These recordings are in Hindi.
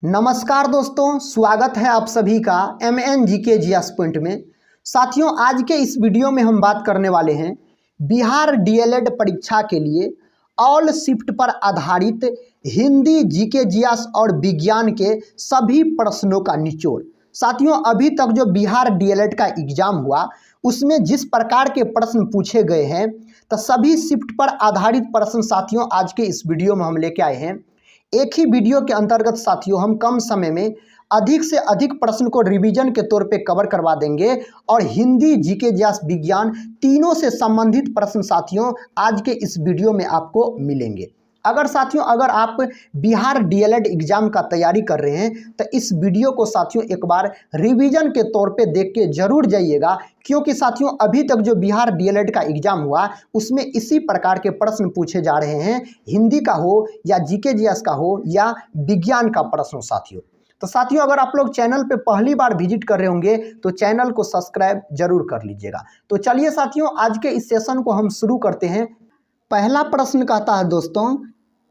नमस्कार दोस्तों, स्वागत है आप सभी का MNGK GS पॉइंट में। साथियों, आज के इस वीडियो में हम बात करने वाले हैं बिहार DLED परीक्षा के लिए ऑल शिफ्ट पर आधारित हिंदी GK GS और विज्ञान के सभी प्रश्नों का निचोड़। साथियों, अभी तक जो बिहार DLED का एग्जाम हुआ उसमें जिस प्रकार के प्रश्न पूछे गए हैं तो सभी शिफ्ट पर आधारित प्रश्न साथियों आज के इस वीडियो में हम लेके आए हैं। एक ही वीडियो के अंतर्गत साथियों हम कम समय में अधिक से अधिक प्रश्न को रिवीजन के तौर पे कवर करवा देंगे और हिंदी GK GS विज्ञान तीनों से संबंधित प्रश्न साथियों आज के इस वीडियो में आपको मिलेंगे। अगर आप बिहार DLED एग्जाम का तैयारी कर रहे हैं तो इस वीडियो को साथियों एक बार रिवीजन के तौर पे देख के जरूर जाइएगा, क्योंकि साथियों अभी तक जो बिहार DLED का एग्जाम हुआ उसमें इसी प्रकार के प्रश्न पूछे जा रहे हैं, हिंदी का हो या GK GS का हो या विज्ञान का प्रश्न साथियों। तो साथियों, अगर आप लोग चैनल पे पहली बार विजिट कर रहे होंगे तो चैनल को सब्सक्राइब जरूर कर लीजिएगा। तो चलिए साथियों, आज के इस सेशन को हम शुरू करते हैं। पहला प्रश्न कहता है दोस्तों,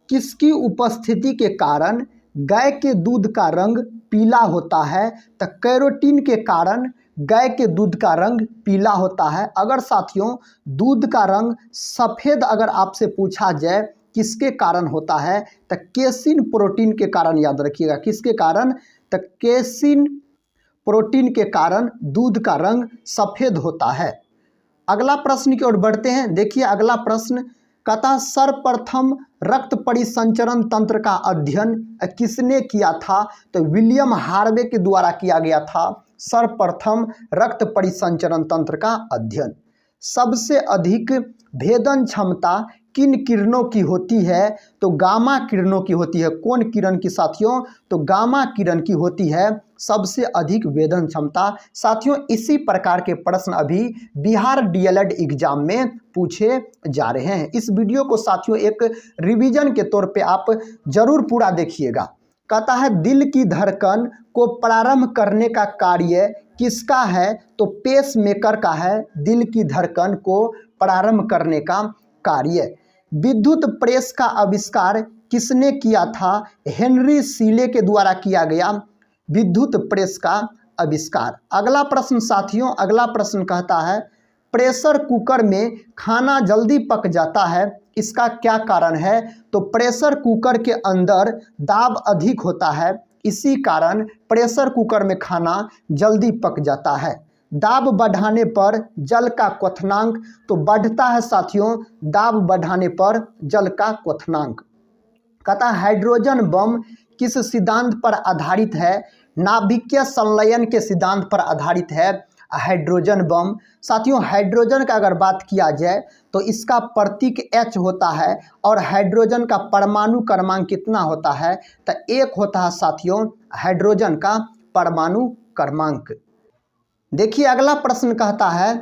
किसकी उपस्थिति के कारण गाय के दूध का रंग पीला होता है? तो कैरोटीन के कारण गाय के दूध का रंग पीला होता है। अगर साथियों दूध का रंग सफ़ेद अगर आपसे पूछा जाए किसके कारण होता है तो केसिन प्रोटीन के कारण, याद रखिएगा किसके कारण, तो केसिन प्रोटीन के कारण दूध का रंग सफ़ेद होता है। अगला प्रश्न की ओर बढ़ते हैं। देखिए अगला प्रश्न कहता, सर्वप्रथम रक्त परिसंचरण तंत्र का अध्ययन किसने किया था? तो विलियम हार्वे के द्वारा किया गया था सर्वप्रथम रक्त परिसंचरण तंत्र का अध्ययन। सबसे अधिक भेदन क्षमता किन किरणों की होती है? तो गामा किरणों की होती है। कौन किरण की साथियों? तो गामा किरण की होती है सबसे अधिक भेदन क्षमता। साथियों इसी प्रकार के प्रश्न अभी बिहार DLED एग्जाम में पूछे जा रहे हैं। इस वीडियो को साथियों एक रिवीजन के तौर पे आप जरूर पूरा देखिएगा। कहता है दिल की धड़कन को प्रारंभ करने का कार्य किसका है? तो पेस मेकर का है दिल की धड़कन को प्रारंभ करने का कार्य। विद्युत प्रेस का आविष्कार किसने किया था? हेनरी सीले के द्वारा किया गया विद्युत प्रेस का आविष्कार। अगला प्रश्न साथियों, अगला प्रश्न कहता है प्रेशर कुकर में खाना जल्दी पक जाता है, इसका क्या कारण है? तो प्रेशर कुकर के अंदर दाब अधिक होता है, इसी कारण प्रेशर कुकर में खाना जल्दी पक जाता है। दाब बढ़ाने पर जल का क्वथनांक तो बढ़ता है साथियों, दाब बढ़ाने पर जल का क्वथनांक। कहता हाइड्रोजन बम किस सिद्धांत पर आधारित है? नाभिकीय संलयन के सिद्धांत पर आधारित है हाइड्रोजन बम। साथियों हाइड्रोजन का अगर बात किया जाए तो इसका प्रतीक H होता है और हाइड्रोजन का परमाणु क्रमांक कितना होता है? तो 1 होता है साथियों हाइड्रोजन का परमाणु क्रमांक। देखिए अगला प्रश्न कहता है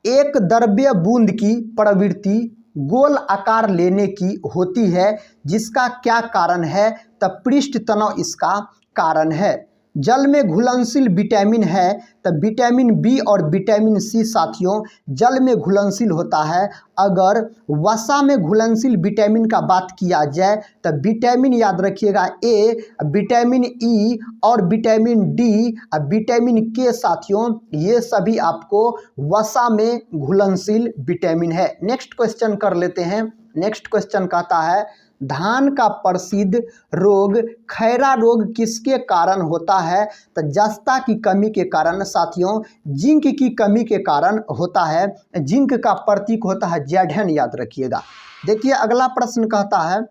एक द्रव्य बूंद की प्रवृत्ति गोल आकार लेने की होती है, जिसका क्या कारण है? तो पृष्ठ तनाव इसका कारण है। जल में घुलनशील विटामिन है तो विटामिन B और विटामिन C साथियों जल में घुलनशील होता है। अगर वसा में घुलनशील विटामिन का बात किया जाए तो विटामिन याद रखिएगा A, विटामिन E और विटामिन D, विटामिन K साथियों ये सभी आपको वसा में घुलनशील विटामिन है। नेक्स्ट क्वेश्चन कर लेते हैं। नेक्स्ट क्वेश्चन कहता है धान का प्रसिद्ध रोग खैरा रोग किसके कारण होता है? तो जस्ता की कमी के कारण साथियों, जिंक की कमी के कारण होता है। जिंक का प्रतीक होता है Zn, याद रखिएगा। देखिए अगला प्रश्न कहता है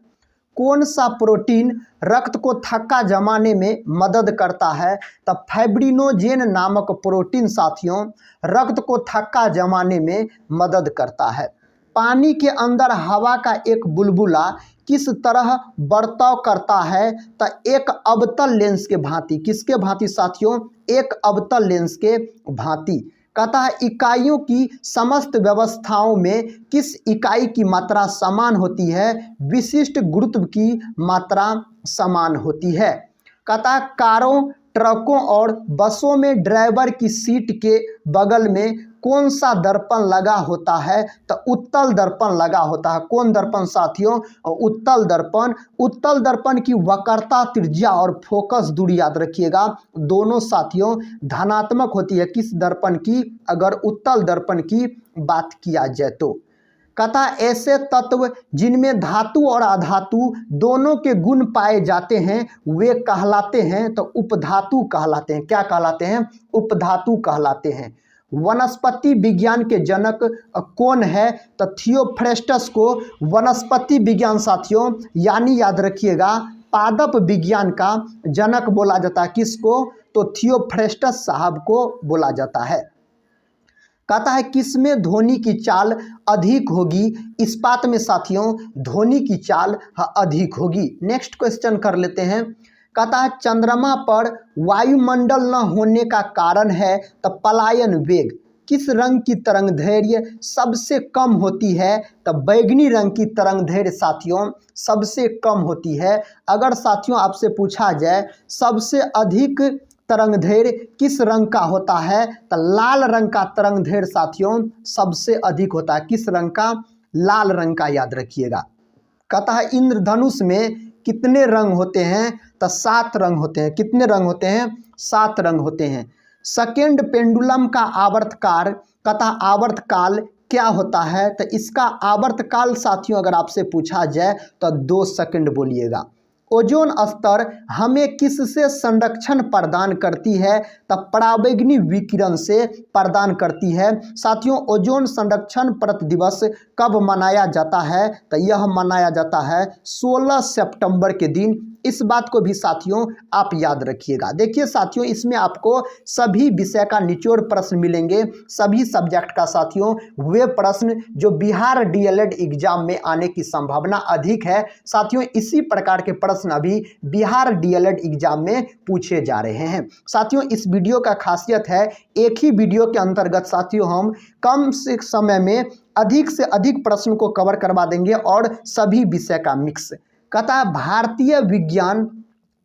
कौन सा प्रोटीन रक्त को थक्का जमाने में मदद करता है? तो फाइब्रिनोजेन नामक प्रोटीन साथियों रक्त को थक्का जमाने में मदद करता है। पानी के अंदर हवा का एक बुलबुला किस तरह बर्ताव करता है? तो एक अवतल लेंस के भांति। किसके भांति साथियों? एक अवतल लेंस के भांति। कहता है इकाइयों की समस्त व्यवस्थाओं में किस इकाई की मात्रा समान होती है? विशिष्ट गुरुत्व की मात्रा समान होती है। कहता है कारों, ट्रकों और बसों में ड्राइवर की सीट के बगल में कौन सा दर्पण लगा होता है? तो उत्तल दर्पण लगा होता है। कौन दर्पण साथियों? उत्तल दर्पण। उत्तल दर्पण की वक्रता, त्रिज्या और फोकस दूरी याद रखिएगा, दोनों साथियों धनात्मक होती है। किस दर्पण की? अगर उत्तल दर्पण की बात किया जाए तो। कहता ऐसे तत्व जिनमें धातु और अधातु दोनों के गुण पाए जाते हैं वे कहलाते हैं, तो उपधातु कहलाते हैं। क्या कहलाते हैं? उपधातु कहलाते हैं। वनस्पति विज्ञान के जनक कौन है? तो थियोफ्रेस्टस को वनस्पति विज्ञान साथियों यानी याद रखिएगा पादप विज्ञान का जनक बोला जाता है। किसको? तो थियोफ्रेस्टस साहब को बोला जाता है। कहता है किसमें ध्वनि की चाल अधिक होगी? इस्पात में साथियों ध्वनि की चाल अधिक होगी। नेक्स्ट क्वेश्चन कर लेते हैं। कहता है चंद्रमा पर वायुमंडल न होने का कारण है तो पलायन वेग। किस रंग की तरंग दैर्घ्य सबसे कम होती है? तो बैगनी रंग की तरंग दैर्घ्य साथियों सबसे कम होती है। अगर साथियों आपसे पूछा जाए सबसे अधिक तरंग दैर्घ्य किस रंग का होता है? तो लाल रंग का तरंग दैर्घ्य साथियों सबसे अधिक होता है। किस रंग का? लाल रंग का याद रखिएगा। कहता है इंद्रधनुष में कितने रंग होते हैं? तो 7 रंग होते हैं। कितने रंग होते हैं? 7 रंग होते हैं। सेकेंड पेंडुलम का आवर्तकाल, कहता आवर्तकाल क्या होता है? तो इसका आवर्तकाल साथियों अगर आपसे पूछा जाए तो 2 सेकंड बोलिएगा। ओजोन स्तर हमें किससे संरक्षण प्रदान करती है? तब पराबैंगनी विकिरण से प्रदान करती है। साथियों ओजोन संरक्षण परत दिवस कब मनाया जाता है? तो यह मनाया जाता है 16 सितंबर के दिन। इस बात को भी साथियों आप याद रखिएगा। देखिए साथियों इसमें आपको सभी विषय का निचोड़ प्रश्न मिलेंगे, सभी सब्जेक्ट का साथियों। वे प्रश्न जो बिहार डीएलएड एग्जाम में आने की संभावना अधिक है साथियों, इसी प्रकार के प्रश्न अभी बिहार डीएलएड एग्जाम में पूछे जा रहे हैं। साथियों इस वीडियो का खासियत है एक ही वीडियो के अंतर्गत साथियों हम कम से समय में अधिक से अधिक प्रश्न को कवर करवा देंगे और सभी विषय का मिक्स। कहता है भारतीय विज्ञान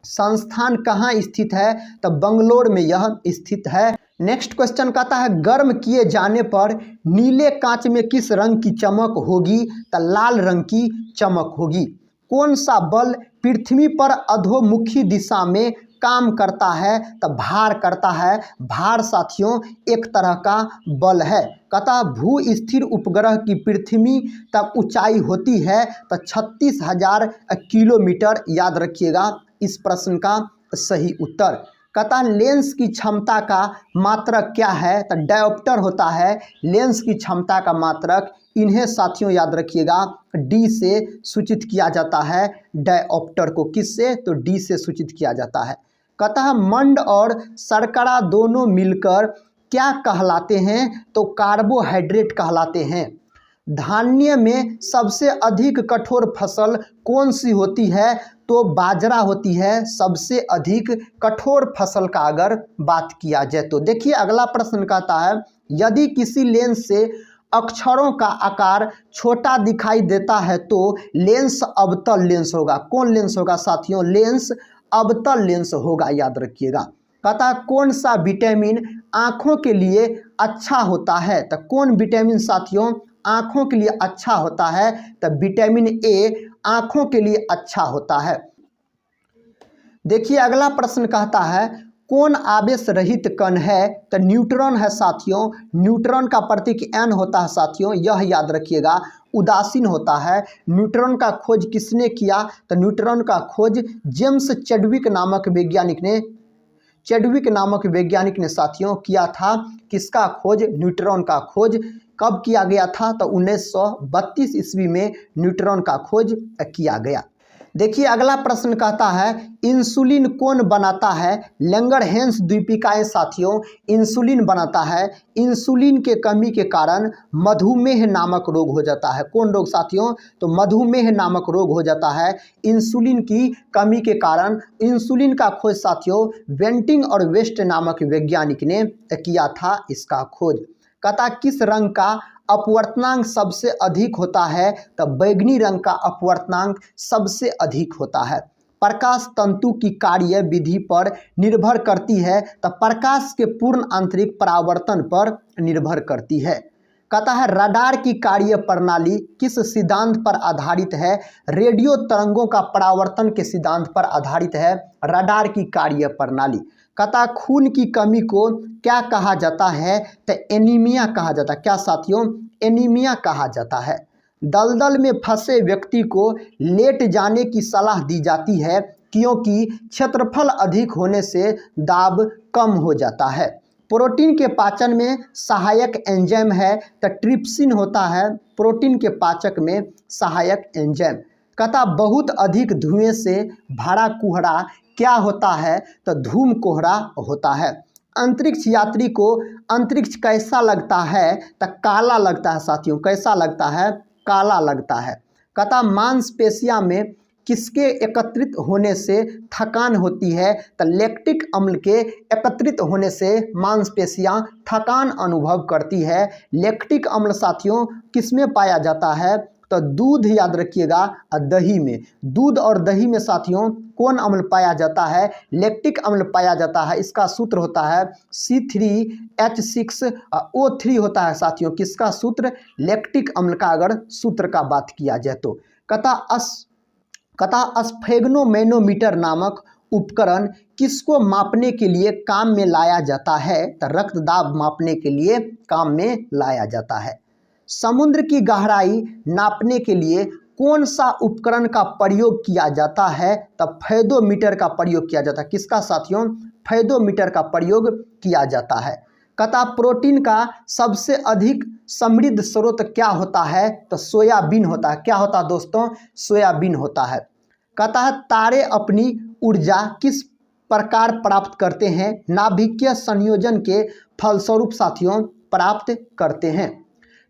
संस्थान कहाँ स्थित है? तो बंगलोर में यह स्थित है। नेक्स्ट क्वेश्चन कहता है गर्म किए जाने पर नीले कांच में किस रंग की चमक होगी? तो लाल रंग की चमक होगी। कौन सा बल पृथ्वी पर अधोमुखी दिशा में काम करता है? तो भार करता है। भार साथियों एक तरह का बल है। कहता भू स्थिर उपग्रह की पृथ्वी तक ऊंचाई होती है तो 36,000 किलोमीटर। याद रखिएगा इस प्रश्न का सही उत्तर। कहता लेंस की क्षमता का मात्रक क्या है? तो डायोप्टर होता है लेंस की क्षमता का मात्रक। इन्हें साथियों याद रखिएगा डी से सूचित किया जाता है। डायोप्टर को किससे? तो डी से सूचित किया जाता है। कहता है मंड और शर्करा दोनों मिलकर क्या कहलाते हैं? तो कार्बोहाइड्रेट कहलाते हैं। धान्य में सबसे अधिक कठोर फसल कौन सी होती है? तो बाजरा होती है सबसे अधिक कठोर फसल का अगर बात किया जाए तो। देखिए अगला प्रश्न कहता है यदि किसी लेंस से अक्षरों का आकार छोटा दिखाई देता है तो लेंस अवतल लेंस होगा। कौन लेंस होगा साथियों? लेंस अवतल लेंस होगा। याद रखिएगा। कहता कौन सा विटामिन आँखों के लिए अच्छा होता है? तो कौन विटामिन साथियों आँखों के लिए अच्छा होता है? तो विटामिन ए आँखों के लिए अच्छा होता है। देखिए अगला प्रश्न कहता है कौन आवेश रहित कण है? तो न्यूट्रॉन है साथियों। न्यूट्रॉन का प्रतीक एन होता है साथियों, यह याद रखिएगा। उदासीन होता है। न्यूट्रॉन का खोज किसने किया? तो न्यूट्रॉन का खोज जेम्स चैडविक नामक वैज्ञानिक ने साथियों किया था। किसका खोज? न्यूट्रॉन का खोज कब किया गया था? तो 1932 ईस्वी में न्यूट्रॉन का खोज किया गया। देखिए अगला प्रश्न कहता है इंसुलिन कौन बनाता है? लैंगरहैंस द्वीपिकाएं साथियों इंसुलिन बनाता है। इंसुलिन के कमी के कारण मधुमेह नामक रोग हो जाता है। कौन रोग साथियों? तो मधुमेह नामक रोग हो जाता है इंसुलिन की कमी के कारण। इंसुलिन का खोज साथियों वेंटिंग और वेस्ट नामक वैज्ञानिक ने किया था इसका खोज। कहता किस रंग का अपवर्तनांक सबसे अधिक होता है? तो बैगनी रंग का अपवर्तनांक सबसे अधिक होता है। प्रकाश तंतु की कार्य विधि पर निर्भर करती है तो प्रकाश के पूर्ण आंतरिक परावर्तन पर निर्भर करती है। कहता है रडार की कार्य प्रणाली किस सिद्धांत पर आधारित है? रेडियो तरंगों का परावर्तन के सिद्धांत पर आधारित है रडार की कार्य प्रणाली। कहता खून की कमी को क्या कहा जाता है? तो एनीमिया कहा जाता है। क्या साथियों? एनीमिया कहा जाता है। दलदल में फंसे व्यक्ति को लेट जाने की सलाह दी जाती है क्योंकि क्षेत्रफल अधिक होने से दाब कम हो जाता है। प्रोटीन के पाचन में सहायक एंजाइम है तो ट्रिप्सिन होता है प्रोटीन के पाचक में सहायक एंजाइम। कहता बहुत अधिक धुएं से भरा कुहरा क्या होता है? तो धूम कोहरा होता है। अंतरिक्ष यात्री को अंतरिक्ष कैसा लगता है? तो काला लगता है साथियों। कैसा लगता है? काला लगता है। कहता मांसपेशियां में किसके एकत्रित होने से थकान होती है? तो लैक्टिक अम्ल के एकत्रित होने से मांसपेशियां थकान अनुभव करती है। लैक्टिक अम्ल साथियों किसमें पाया जाता है? तो दूध, याद रखिएगा, दही में। दूध और दही में साथियों कौन अम्ल पाया जाता है? लैक्टिक अम्ल पाया जाता है। इसका सूत्र होता है C3H6O3 होता है साथियों। किसका सूत्र? लैक्टिक अम्ल का अगर सूत्र का बात किया जाए तो। कहता स्फेग्नोमैनोमीटर नामक उपकरण किसको मापने के लिए काम में लाया जाता है? तो रक्तदाब मापने के लिए काम में लाया जाता है। समुद्र की गहराई नापने के लिए कौन सा उपकरण का प्रयोग किया जाता है? तो फेदोमीटर का प्रयोग किया जाता है। किसका साथियों? फेदोमीटर का प्रयोग किया जाता है। कहता प्रोटीन का सबसे अधिक समृद्ध स्रोत क्या होता है? तो सोयाबीन होता है। क्या होता है दोस्तों? सोयाबीन होता है। कहता है तारे अपनी ऊर्जा किस प्रकार प्राप्त करते हैं? नाभिकीय संयोजन के फलस्वरूप साथियों प्राप्त करते हैं।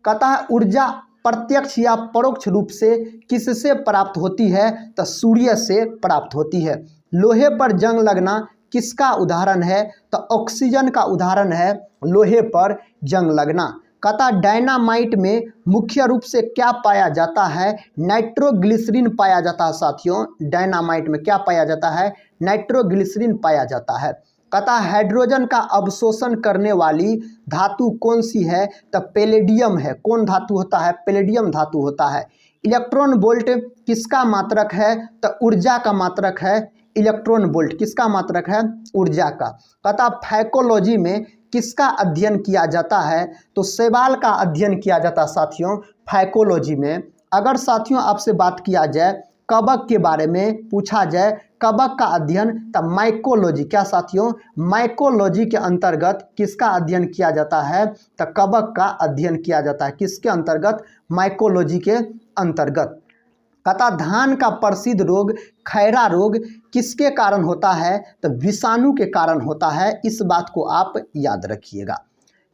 कहता है ऊर्जा प्रत्यक्ष या परोक्ष रूप से किससे प्राप्त होती है? तो सूर्य से प्राप्त होती है। लोहे पर जंग लगना किसका उदाहरण है? तो ऑक्सीजन का उदाहरण है लोहे पर जंग लगना। कहता डायनामाइट में मुख्य रूप से क्या पाया जाता है? नाइट्रोग्लिसरीन पाया जाता है साथियों। डायनामाइट में क्या पाया जाता है? नाइट्रोग्लिसरीन पाया जाता है। कहता हाइड्रोजन का अवशोषण करने वाली धातु कौन सी है? तो पैलेडियम है। कौन धातु होता है? पैलेडियम धातु होता है। इलेक्ट्रॉन वोल्ट किसका मात्रक है? तो ऊर्जा का मात्रक है। इलेक्ट्रॉन वोल्ट किसका मात्रक है? ऊर्जा का। कहता फाइकोलॉजी में किसका अध्ययन किया जाता है? तो शैवाल का अध्ययन किया जाता है साथियों फाइकोलॉजी में। अगर साथियों आपसे बात किया जाए कवक के बारे में पूछा जाए कवक का अध्ययन, तब माइकोलॉजी। क्या साथियों? माइकोलॉजी के अंतर्गत किसका अध्ययन किया जाता है? तो कवक का अध्ययन किया जाता है। किसके अंतर्गत? माइकोलॉजी के अंतर्गत। कहता धान का प्रसिद्ध रोग खैरा रोग किसके कारण होता है? तो विषाणु के कारण होता है। इस बात को आप याद रखिएगा।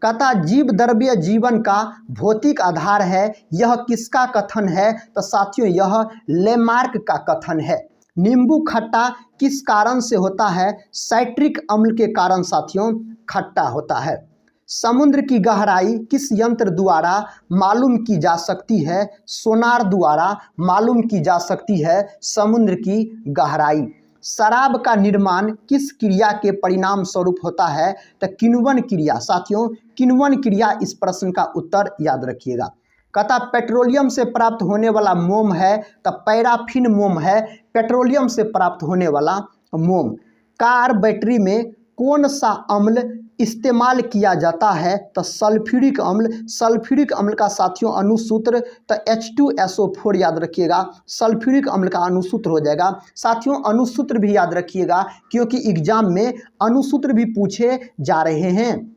कहता जीव द्रव्य जीवन का भौतिक आधार है, यह किसका कथन है? तो साथियों यह लेमार्क का कथन है। नींबू खट्टा किस कारण से होता है? साइट्रिक अम्ल के कारण साथियों खट्टा होता है। समुद्र की गहराई किस यंत्र द्वारा मालूम की जा सकती है? सोनार द्वारा मालूम की जा सकती है समुद्र की गहराई। शराब का निर्माण किस क्रिया के परिणाम स्वरूप होता है? तो किण्वन क्रिया। साथियों किण्वन क्रिया इस प्रश्न का उत्तर याद रखिएगा। कहता पेट्रोलियम से प्राप्त होने वाला मोम है तो पैराफिन मोम है। पेट्रोलियम से प्राप्त होने वाला मोम। कार बैटरी में कौन सा अम्ल इस्तेमाल किया जाता है? तो सल्फ्यूरिक अम्ल। सल्फ्यूरिक अम्ल का साथियों अनुसूत्र तो H2SO4 याद रखिएगा। सल्फ्यूरिक अम्ल का अनुसूत्र हो जाएगा। साथियों अनुसूत्र भी याद रखिएगा क्योंकि एग्जाम में अनुसूत्र भी पूछे जा रहे हैं।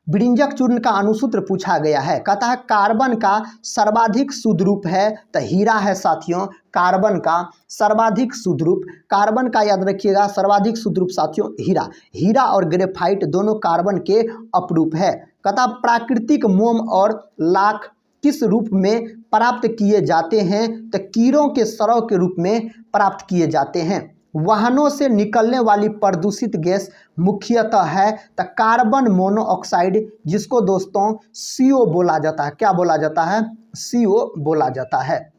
विरंजक चूर्ण का अनुसूत्र पूछा गया है। कहता है कार्बन का सर्वाधिक शुद्ध रूप है तो हीरा है साथियों। कार्बन का सर्वाधिक शुद्ध रूप, कार्बन का याद रखिएगा सर्वाधिक शुद्ध रूप साथियों हीरा। हीरा और ग्रेफाइट दोनों कार्बन के अपरूप है। कहता प्राकृतिक मोम और लाख किस रूप में प्राप्त किए जाते हैं? तो कीड़ों के स्राव के रूप में प्राप्त किए जाते हैं। वाहनों से निकलने वाली प्रदूषित गैस मुख्यतः है तो कार्बन मोनोऑक्साइड, जिसको दोस्तों CO बोला जाता है। क्या बोला जाता है? CO बोला जाता है।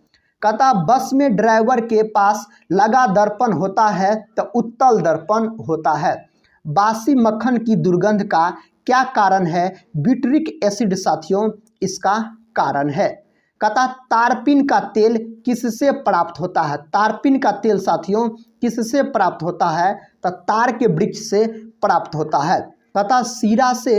कहता बस में ड्राइवर के पास लगा दर्पण होता है तो उत्तल दर्पण होता है। बासी मक्खन की दुर्गंध का क्या कारण है? ब्यूटरिक एसिड साथियों इसका कारण है। कहता तारपीन का तेल किससे प्राप्त होता है? तारपीन का तेल साथियों किससे प्राप्त होता है? तो तार के वृक्ष से प्राप्त होता है। कहता शीरा से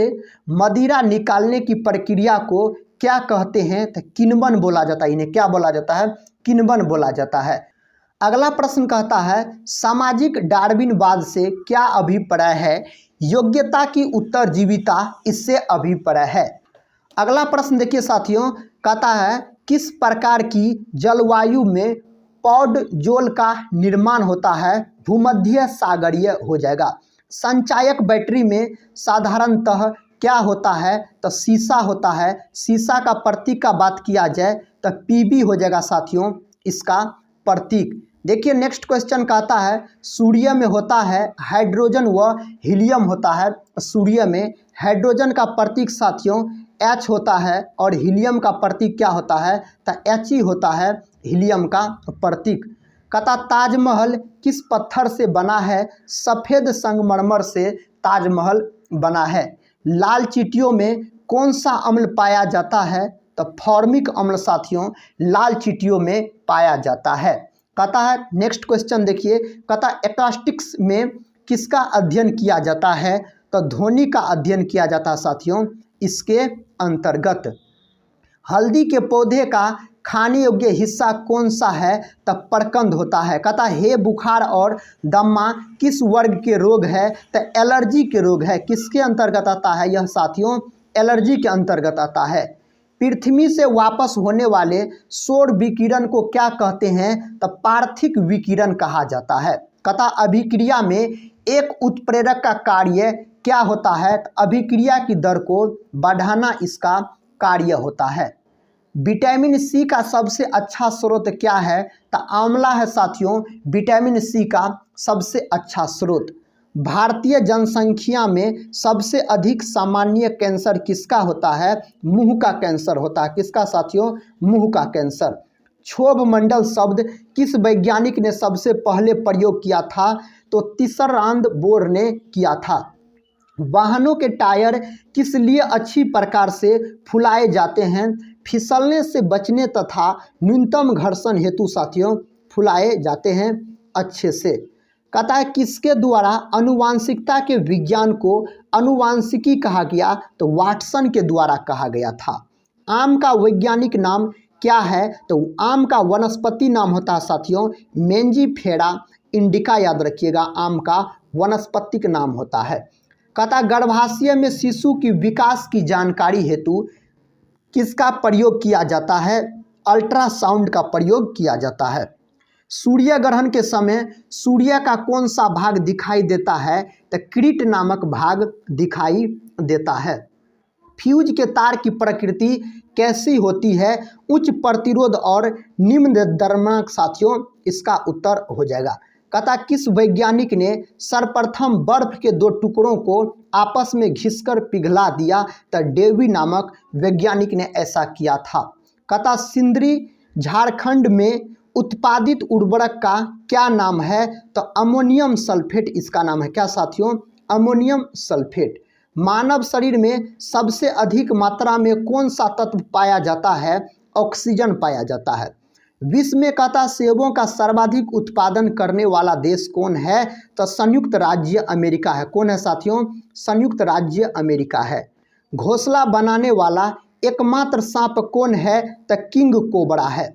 मदिरा निकालने की प्रक्रिया को क्या कहते हैं? तो किण्वन बोला जाता है। इन्हें क्या बोला जाता है? किण्वन बोला जाता है। अगला प्रश्न कहता है सामाजिक डार्विनवाद से क्या अभिप्राय है? योग्यता की उत्तरजीविता इससे अभिप्राय है। अगला प्रश्न देखिए साथियों, कहता है किस प्रकार की जलवायु में पौड जोल का निर्माण होता है? भूमध्य सागरीय हो जाएगा। संचायक बैटरी में साधारणतः क्या होता है? तो शीशा होता है। शीशा का प्रतीक का बात किया जाए तो पीबी हो जाएगा साथियों इसका प्रतीक। देखिए नेक्स्ट क्वेश्चन कहता है सूर्य में होता है हाइड्रोजन व हीलियम होता है। सूर्य में हाइड्रोजन का प्रतीक साथियों H होता है और हीलियम का प्रतीक क्या होता है? तो He होता है हीलियम का प्रतीक। कहता ताजमहल किस पत्थर से बना है? सफ़ेद संगमरमर से ताजमहल बना है। लाल चींटियों में कौन सा अम्ल पाया जाता है? तो फॉर्मिक अम्ल साथियों लाल चींटियों में पाया जाता है। कहता है नेक्स्ट क्वेश्चन देखिए, कहता एक्वास्टिक्स में किसका अध्ययन किया जाता है? तो ध्वनि का अध्ययन किया जाता है साथियों इसके अंतर्गत। हल्दी के पौधे का खाने योग्य हिस्सा कौन सा है? तो प्रकंद होता है। कहता है बुखार और दमा किस वर्ग के रोग है? तो एलर्जी के रोग है। किसके अंतर्गत आता है यह साथियों? एलर्जी के अंतर्गत आता है। पृथ्वी से वापस होने वाले सौर विकिरण को क्या कहते हैं? तो पार्थिक विकिरण कहा जाता है। कहता अभिक्रिया में एक उत्प्रेरक का कार्य क्या होता है? तो अभिक्रिया की दर को बढ़ाना इसका कार्य होता है। विटामिन सी का सबसे अच्छा स्रोत क्या है? तो आंवला है साथियों विटामिन सी का सबसे अच्छा स्रोत। भारतीय जनसंख्या में सबसे अधिक सामान्य कैंसर किसका होता है? मुंह का कैंसर होता है। किसका साथियों? मुंह का कैंसर। क्षोभ मंडल शब्द किस वैज्ञानिक ने सबसे पहले प्रयोग किया था? तो तीसरांद बोर ने किया था। वाहनों के टायर किस लिए अच्छी प्रकार से फुलाए जाते हैं? फिसलने से बचने तथा न्यूनतम घर्षण हेतु साथियों फुलाए जाते हैं अच्छे से। कहता है किसके द्वारा अनुवांशिकता के विज्ञान को अनुवांशिकी कहा गया? तो वाटसन के द्वारा कहा गया था। आम का वैज्ञानिक नाम क्या है? तो आम का वनस्पति नाम होता है साथियों मेंजीफेरा इंडिका। याद रखिएगा आम का वनस्पतिक नाम होता है। कहता गर्भाशय में शिशु की विकास की जानकारी हेतु किसका प्रयोग किया जाता है? अल्ट्रासाउंड का प्रयोग किया जाता है। सूर्य ग्रहण के समय सूर्य का कौन सा भाग दिखाई देता है? तो किरीट नामक भाग दिखाई देता है। फ्यूज के तार की प्रकृति कैसी होती है? उच्च प्रतिरोध और निम्न दर्पणांक साथियों इसका उत्तर हो जाएगा। कहता किस वैज्ञानिक ने सर्वप्रथम बर्फ के दो टुकड़ों को आपस में घिसकर पिघला दिया? तो डेवी नामक वैज्ञानिक ने ऐसा किया था। कहता सिंदरी झारखंड में उत्पादित उर्वरक का क्या नाम है? तो अमोनियम सल्फेट इसका नाम है। क्या साथियों? Ammonium sulphate. मानव शरीर में सबसे अधिक मात्रा में कौन सा तत्व पाया जाता है? ऑक्सीजन पाया जाता है। विश्व में कहता सेबों का सर्वाधिक उत्पादन करने वाला देश कौन है? तो संयुक्त राज्य अमेरिका है। कौन है साथियों? संयुक्त राज्य अमेरिका है। घोंसला बनाने वाला एकमात्र सांप कौन है? तो किंग कोबरा है।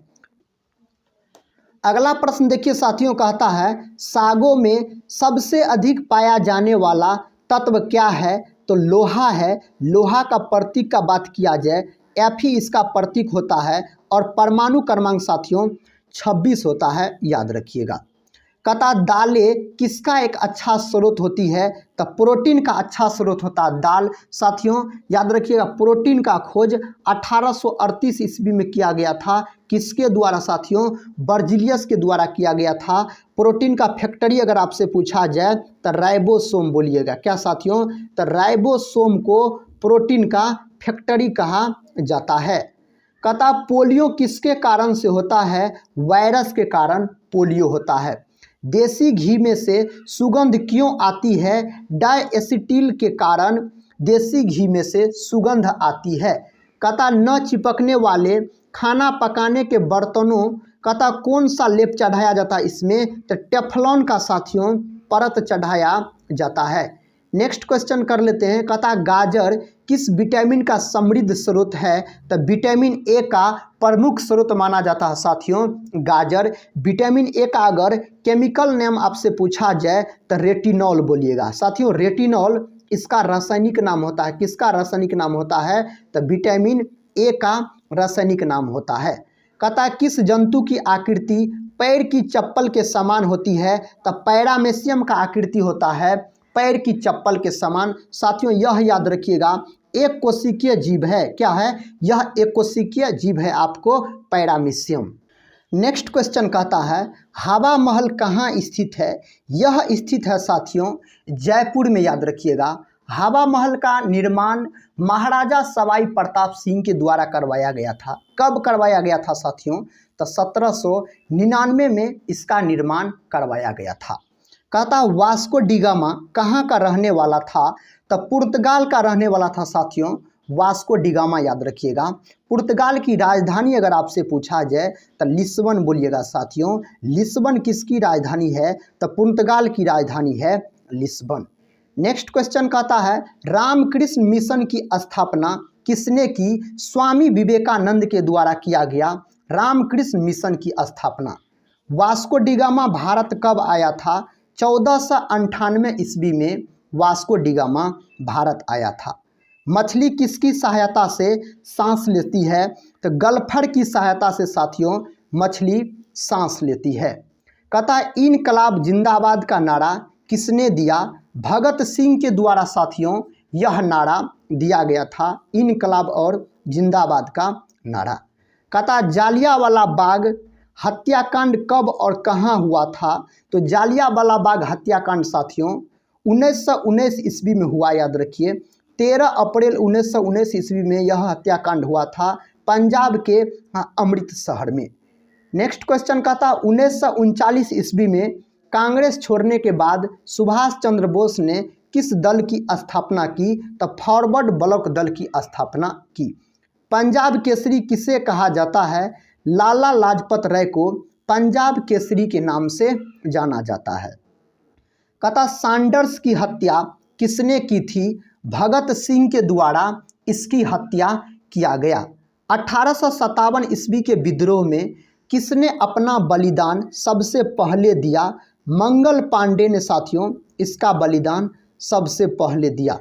अगला प्रश्न देखिए साथियों, कहता है सागों में सबसे अधिक पाया जाने वाला तत्व क्या है? तो लोहा है। लोहा का प्रतीक का बात किया जाए Fe इसका प्रतीक होता है और परमाणु क्रमांक साथियों 26 होता है। याद रखिएगा। कहता दालें किसका एक अच्छा स्रोत होती है? तो प्रोटीन का अच्छा स्रोत होता है दाल साथियों। याद रखिएगा प्रोटीन का खोज 1838 ईस्वी में किया गया था। किसके द्वारा साथियों? बर्जिलियस के द्वारा किया गया था। प्रोटीन का फैक्टरी अगर आपसे पूछा जाए तो राइबोसोम बोलिएगा। क्या साथियों? तो राइबोसोम को प्रोटीन का फैक्टरी कहा जाता है। कहता पोलियो किसके कारण से होता है? वायरस के कारण पोलियो होता है। देसी घी में से सुगंध क्यों आती है? डायएसिटिल के कारण देसी घी में से सुगंध आती है। कहता न चिपकने वाले खाना पकाने के बर्तनों कहता कौन सा लेप चढ़ाया जाता है इसमें? तो टेफ्लॉन का साथियों परत चढ़ाया जाता है। नेक्स्ट क्वेश्चन कर लेते हैं। कहता गाजर किस विटामिन का समृद्ध स्रोत है? तो विटामिन ए का प्रमुख स्रोत माना जाता है साथियों गाजर। विटामिन ए का अगर केमिकल नेम आपसे पूछा जाए तो रेटिनॉल बोलिएगा साथियों। रेटिनॉल इसका रासायनिक नाम होता है। किसका रासायनिक नाम होता है? तो विटामिन ए का रासायनिक नाम होता है। कहता है किस जंतु की आकृति पैर की चप्पल के समान होती है? तो पैरामेशियम का आकृति होता है पैर की चप्पल के समान। साथियों यह याद रखिएगा एक कोशिकीय जीव है। क्या है? यह एक कोशिकीय जीव है आपको पैरामेशियम। नेक्स्ट क्वेश्चन कहता है हवा महल कहाँ स्थित है? यह स्थित है साथियों जयपुर में। याद रखिएगा हवा महल का निर्माण महाराजा सवाई प्रताप सिंह के द्वारा करवाया गया था। कब करवाया गया था साथियों? तो 1799 में इसका निर्माण करवाया गया था। कहता वास्को डिगामा कहाँ का रहने वाला था? तो पुर्तगाल का रहने वाला था साथियों वास्को डिगामा। याद रखिएगा पुर्तगाल की राजधानी अगर आपसे पूछा जाए तो लिस्बन बोलिएगा साथियों। लिस्बन किसकी राजधानी है? तो पुर्तगाल की राजधानी है लिस्बन। नेक्स्ट क्वेश्चन कहता है रामकृष्ण मिशन की स्थापना किसने की? स्वामी विवेकानंद के द्वारा किया गया रामकृष्ण मिशन की स्थापना। वास्को डिगामा भारत कब आया था? 1498 ईस्वी में वास्को डिगामा भारत आया था। मछली किसकी सहायता से सांस लेती है? तो गल्फर की सहायता से साथियों मछली सांस लेती है। कहता है इनकलाब जिंदाबाद का नारा किसने दिया? भगत सिंह के द्वारा साथियों यह नारा दिया गया था इनकलाब और जिंदाबाद का नारा। कहता जालियांवाला बाग हत्याकांड कब और कहाँ हुआ था? तो जालियांवाला बाग हत्याकांड साथियों 1919 ईस्वी में हुआ। याद रखिए 13 अप्रैल 1919 ईस्वी में यह हत्याकांड हुआ था पंजाब के अमृतसर में। नेक्स्ट क्वेश्चन कहता 1939 ईस्वी में कांग्रेस छोड़ने के बाद सुभाष चंद्र बोस ने किस दल की स्थापना की? तो फॉरवर्ड ब्लॉक दल की स्थापना की। पंजाब केसरी किसे कहा जाता है? लाला लाजपत राय को पंजाब केसरी के नाम से जाना जाता है। कहता सैंडर्स की हत्या किसने की थी? भगत सिंह के द्वारा इसकी हत्या किया गया। 1857 ईस्वी के विद्रोह में किसने अपना बलिदान सबसे पहले दिया? मंगल पांडे ने साथियों इसका बलिदान सबसे पहले दिया।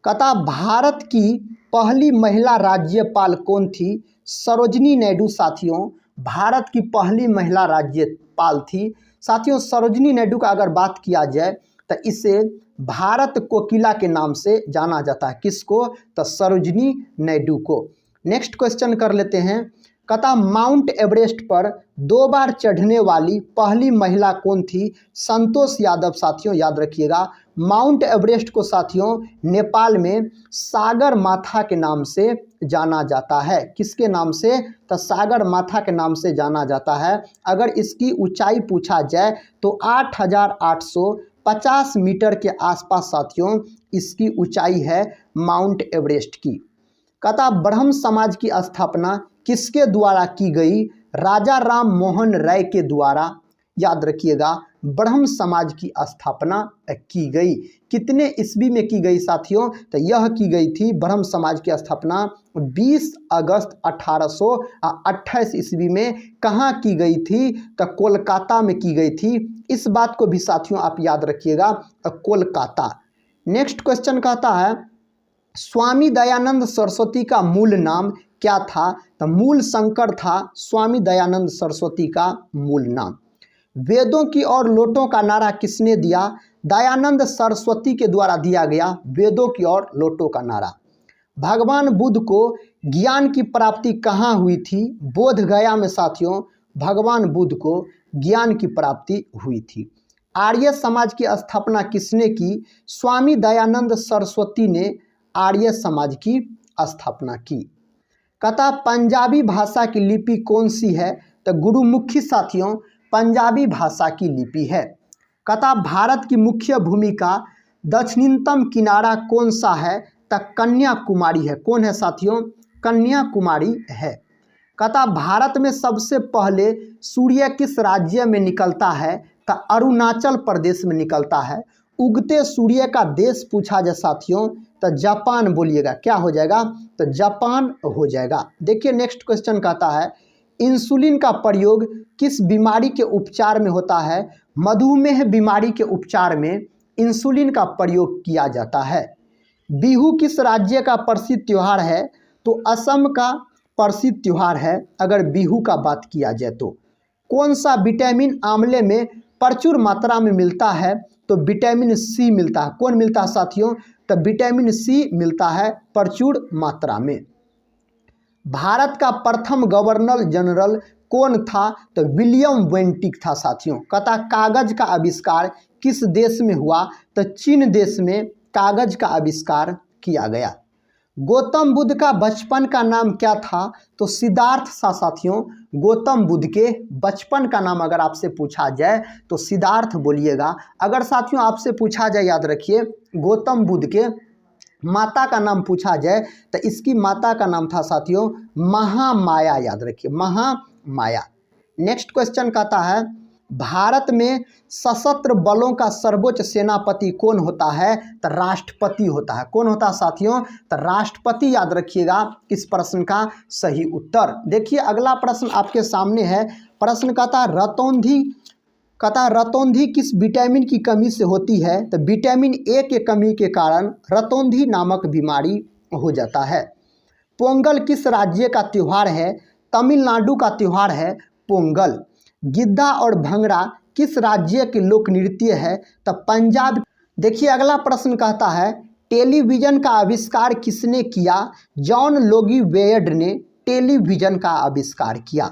कहता भारत की पहली महिला राज्यपाल कौन थी? सरोजिनी नायडू साथियों भारत की पहली महिला राज्यपाल थी। साथियों सरोजिनी नायडू का अगर बात किया जाए तो इसे भारत कोकिला के नाम से जाना जाता है। किसको? तो सरोजिनी नायडू को। नेक्स्ट क्वेश्चन कर लेते हैं। कहता माउंट एवरेस्ट पर 2 बार चढ़ने वाली पहली महिला कौन थी? संतोष यादव साथियों याद रखिएगा। माउंट एवरेस्ट को साथियों नेपाल में सागर माथा के नाम से जाना जाता है। किसके नाम से? तो सागर माथा के नाम से जाना जाता है। अगर इसकी ऊंचाई पूछा जाए तो 8850 मीटर के आसपास साथियों इसकी ऊंचाई है माउंट एवरेस्ट की। कहता ब्रह्म समाज की स्थापना किसके द्वारा की गई? राजा राम मोहन राय के द्वारा। याद रखिएगा ब्रह्म समाज की स्थापना की गई। कितने ईस्वी में की गई साथियों? तो यह की गई थी ब्रह्म समाज की स्थापना 20 अगस्त 1828 ईस्वी में। कहाँ की गई थी? तो कोलकाता में की गई थी। इस बात को भी साथियों आप याद रखिएगा कोलकाता। नेक्स्ट क्वेश्चन कहता है स्वामी दयानंद सरस्वती का मूल नाम क्या था? तो मूल शंकर था स्वामी दयानंद सरस्वती का मूल नाम। वेदों की और लोटों का नारा किसने दिया? दयानंद सरस्वती के द्वारा दिया गया वेदों की और लोटों का नारा। भगवान बुद्ध को ज्ञान की प्राप्ति कहाँ हुई थी? बोध गया में साथियों भगवान बुद्ध को ज्ञान की प्राप्ति हुई थी। आर्य समाज की स्थापना किसने की? स्वामी दयानंद सरस्वती ने आर्य समाज की स्थापना की। कहता पंजाबी भाषा की लिपि कौन सी है? तो गुरुमुखी साथियों पंजाबी भाषा की लिपि है। कहता भारत की मुख्य भूमि का दक्षिणतम किनारा कौन सा है? तो कन्याकुमारी है। कौन है साथियों? कन्याकुमारी है। कहता भारत में सबसे पहले सूर्य किस राज्य में निकलता है? तो अरुणाचल प्रदेश में निकलता है। उगते सूर्य का देश पूछा जाए साथियों तो जापान बोलिएगा। क्या हो जाएगा? तो जापान हो जाएगा। देखिए नेक्स्ट क्वेश्चन कहता है इंसुलिन का प्रयोग किस बीमारी के उपचार में होता है? मधुमेह बीमारी के उपचार में इंसुलिन का प्रयोग किया जाता है। बिहू किस राज्य का प्रसिद्ध त्यौहार है? तो असम का प्रसिद्ध त्यौहार है अगर बिहू का बात किया जाए तो। कौन सा विटामिन आंवले में प्रचुर मात्रा में मिलता है? तो विटामिन सी मिलता है। कौन मिलता है साथियों? तो विटामिन सी मिलता है प्रचुर मात्रा में। भारत का प्रथम गवर्नर जनरल कौन था? तो विलियम बेंटिक था साथियों। कहता कागज का आविष्कार किस देश में हुआ? तो चीन देश में कागज का आविष्कार किया गया। गौतम बुद्ध का बचपन का नाम क्या था? तो सिद्धार्थ था साथियों। गौतम बुद्ध के बचपन का नाम अगर आपसे पूछा जाए तो सिद्धार्थ बोलिएगा। अगर साथियों आपसे पूछा जाए, याद रखिए, गौतम बुद्ध के माता का नाम पूछा जाए तो इसकी माता का नाम था साथियों महामाया। याद रखिए महामाया। नेक्स्ट क्वेश्चन कहता है भारत में सशस्त्र बलों का सर्वोच्च सेनापति कौन होता है? तो राष्ट्रपति होता है। कौन होता है साथियों? तो राष्ट्रपति। याद रखिएगा इस प्रश्न का सही उत्तर। देखिए अगला प्रश्न आपके सामने है। प्रश्न कहता है रतौंधी किस विटामिन की कमी से होती है? तो विटामिन ए के कमी के कारण रतौंधी नामक बीमारी हो जाता है। पोंगल किस राज्य का त्यौहार है? तमिलनाडु का त्यौहार है पोंगल। गिद्धा और भंगड़ा किस राज्य के लोक नृत्य है? तो पंजाब। देखिए अगला प्रश्न कहता है टेलीविज़न का आविष्कार किसने किया? जॉन लोगी वेयर्ड ने टेलीविज़न का आविष्कार किया।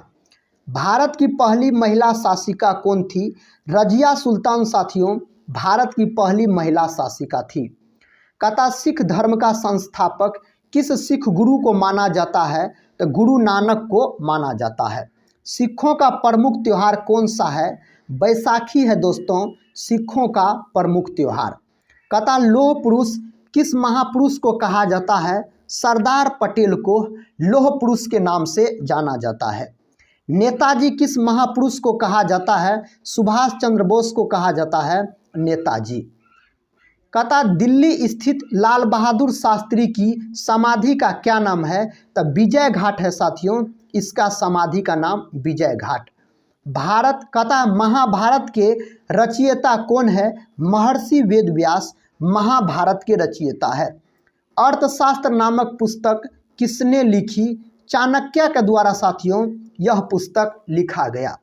भारत की पहली महिला शासिका कौन थी? रजिया सुल्तान साथियों भारत की पहली महिला शासिका थी। कहता सिख धर्म का संस्थापक किस सिख गुरु को माना जाता है? तो गुरु नानक को माना जाता है। सिखों का प्रमुख त्यौहार कौन सा है? बैसाखी है दोस्तों सिखों का प्रमुख त्यौहार। कहता लौह पुरुष किस महापुरुष को कहा जाता है? सरदार पटेल को लौह पुरुष के नाम से जाना जाता है। नेताजी किस महापुरुष को कहा जाता है? सुभाष चंद्र बोस को कहा जाता है नेताजी। कहता दिल्ली स्थित लाल बहादुर शास्त्री की समाधि का क्या नाम है? तो विजय घाट है साथियों इसका समाधि का नाम विजय घाट। भारत कहता महाभारत के रचयिता कौन है? महर्षि वेदव्यास महाभारत के रचयिता है। अर्थशास्त्र नामक पुस्तक किसने लिखी? चाणक्य के द्वारा साथियों यह पुस्तक लिखा गया।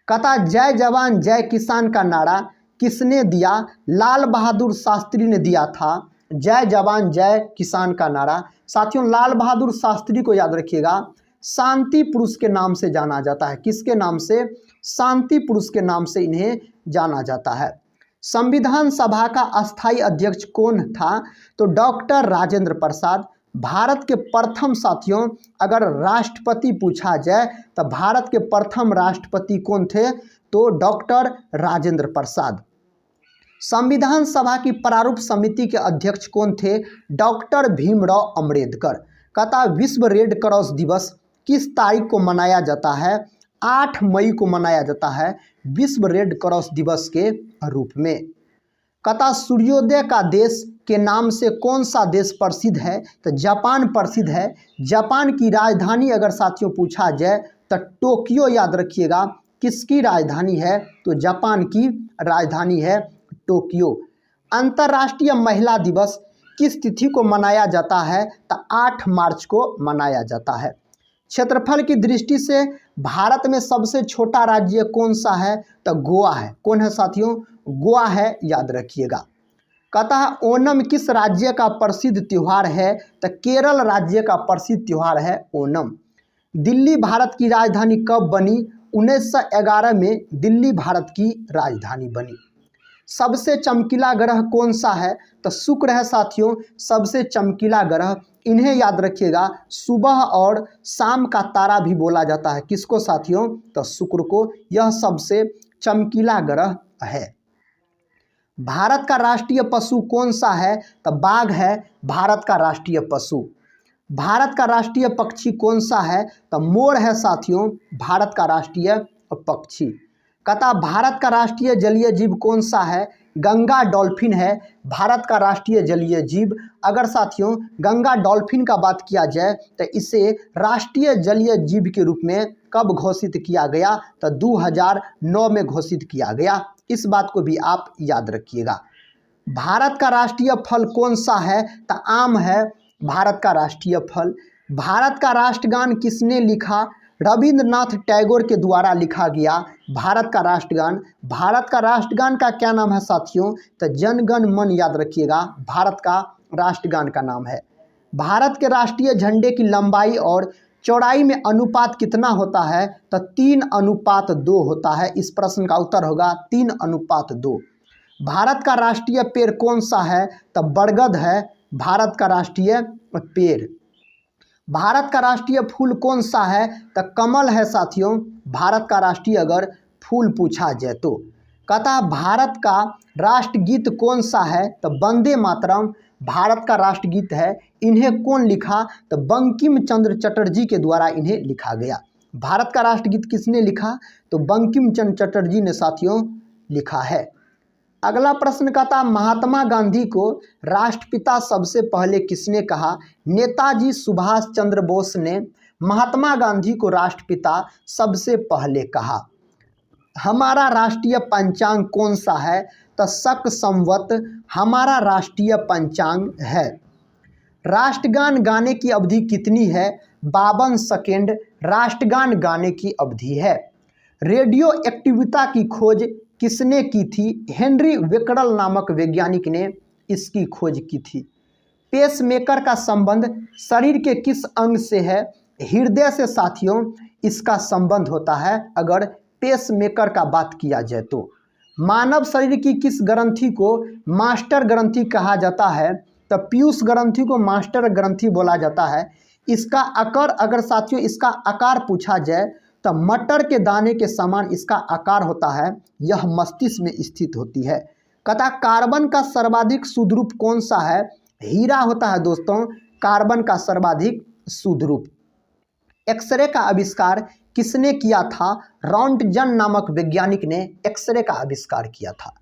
कहता जय जवान जय किसान का नारा किसने दिया? लाल बहादुर शास्त्री ने दिया था जय जवान जय किसान का नारा। साथियों लाल बहादुर शास्त्री को याद रखिएगा शांति पुरुष के नाम से जाना जाता है। किसके नाम से? शांति पुरुष के नाम से इन्हें जाना जाता है। संविधान सभा का अस्थायी अध्यक्ष कौन था? तो डॉक्टर राजेंद्र प्रसाद। भारत के प्रथम साथियों अगर राष्ट्रपति पूछा जाए तो भारत के प्रथम राष्ट्रपति कौन थे? तो डॉक्टर राजेंद्र प्रसाद। संविधान सभा की प्रारूप समिति के अध्यक्ष कौन थे? डॉक्टर भीमराव अम्बेडकर। कहता विश्व रेड क्रॉस दिवस किस तारीख को मनाया जाता है? 8 मई को मनाया जाता है विश्व रेड क्रॉस दिवस के रूप में। कहता सूर्योदय का देश के नाम से कौन सा देश प्रसिद्ध है? तो जापान प्रसिद्ध है। जापान की राजधानी अगर साथियों पूछा जाए तो टोक्यो। याद रखिएगा किसकी राजधानी है? तो जापान की राजधानी है टोक्यो। अंतर्राष्ट्रीय महिला दिवस किस तिथि को मनाया जाता है? तो 8 मार्च को मनाया जाता है। क्षेत्रफल की दृष्टि से भारत में सबसे छोटा राज्य कौन सा है? तो गोवा है। कौन है साथियों? गोवा है। याद रखिएगा। कहता है ओणम किस राज्य का प्रसिद्ध त्यौहार है? तो केरल राज्य का प्रसिद्ध त्यौहार है ओणम। दिल्ली भारत की राजधानी कब बनी? 1911 में दिल्ली भारत की राजधानी बनी। सबसे चमकीला ग्रह कौन सा है? तो शुक्र है साथियों, सबसे चमकीला ग्रह। इन्हें याद रखिएगा, सुबह और शाम का तारा भी बोला जाता है। किसको साथियों? तो शुक्र को। यह सबसे चमकीला ग्रह है। भारत का राष्ट्रीय पशु कौन सा है? तो बाघ है भारत का राष्ट्रीय पशु। भारत का राष्ट्रीय पक्षी कौन सा है? तो मोर है साथियों, भारत का राष्ट्रीय पक्षी। कहता भारत का राष्ट्रीय जलीय जीव कौन सा है? गंगा डॉल्फिन है भारत का राष्ट्रीय जलीय जीव। अगर साथियों गंगा डॉल्फिन का बात किया जाए तो इसे राष्ट्रीय जलीय जीव के रूप में कब घोषित किया गया? तो 2009 में घोषित किया गया। इस बात को भी आप याद रखिएगा। भारत का राष्ट्रीय फल कौन सा है? तो आम है भारत का राष्ट्रीय फल। भारत का राष्ट्रगान किसने लिखा? रविंद्रनाथ टैगोर के द्वारा लिखा गया भारत का राष्ट्रगान। भारत का राष्ट्रगान का क्या नाम है साथियों? तो जन गण मन याद रखिएगा, भारत का राष्ट्रगान का नाम है। भारत के राष्ट्रीय झंडे की लंबाई और चौड़ाई में अनुपात कितना होता है? तो 3:2 होता है। इस प्रश्न का उत्तर होगा 3:2। भारत का राष्ट्रीय पेड़ कौन सा है? तो बरगद है भारत का राष्ट्रीय पेड़। भारत का राष्ट्रीय फूल कौन सा है? तो कमल है साथियों, भारत का राष्ट्रीय अगर फूल पूछा जाए तो। कहता भारत का राष्ट्रगीत कौन सा है? तो वंदे मातरम भारत का राष्ट्रगीत है। इन्हें कौन लिखा? तो बंकिम चंद्र चटर्जी के द्वारा इन्हें लिखा गया। भारत का राष्ट्रगीत किसने लिखा? तो बंकिम चंद्र चटर्जी ने साथियों लिखा है। अगला प्रश्न कहता महात्मा गांधी को राष्ट्रपिता सबसे पहले किसने कहा? नेताजी सुभाष चंद्र बोस ने महात्मा गांधी को राष्ट्रपिता सबसे पहले कहा। हमारा राष्ट्रीय पंचांग कौन सा है? तो शक संवत हमारा राष्ट्रीय पंचांग है। राष्ट्रगान गाने की अवधि कितनी है? 52 सेकेंड राष्ट्रगान गाने की अवधि है। रेडियो एक्टिविटी की खोज किसने की थी? हेनरी बेकरल नामक वैज्ञानिक ने इसकी खोज की थी। पेसमेकर का संबंध शरीर के किस अंग से है? हृदय से साथियों इसका संबंध होता है अगर पेसमेकर का बात किया जाए तो। मानव शरीर की किस ग्रंथि को मास्टर ग्रंथि कहा जाता है? तो पीयूष ग्रंथि को मास्टर ग्रंथि बोला जाता है। इसका आकार, अगर साथियों इसका आकार पूछा जाए तो मटर के दाने के समान इसका आकार होता है। यह मस्तिष्क में स्थित होती है। कहता कार्बन का सर्वाधिक शुद्ध रूप कौन सा है? हीरा होता है दोस्तों कार्बन का सर्वाधिक शुद्ध रूप। एक्सरे का आविष्कार किसने किया था? रॉन्टजन नामक वैज्ञानिक ने एक्सरे का आविष्कार किया था।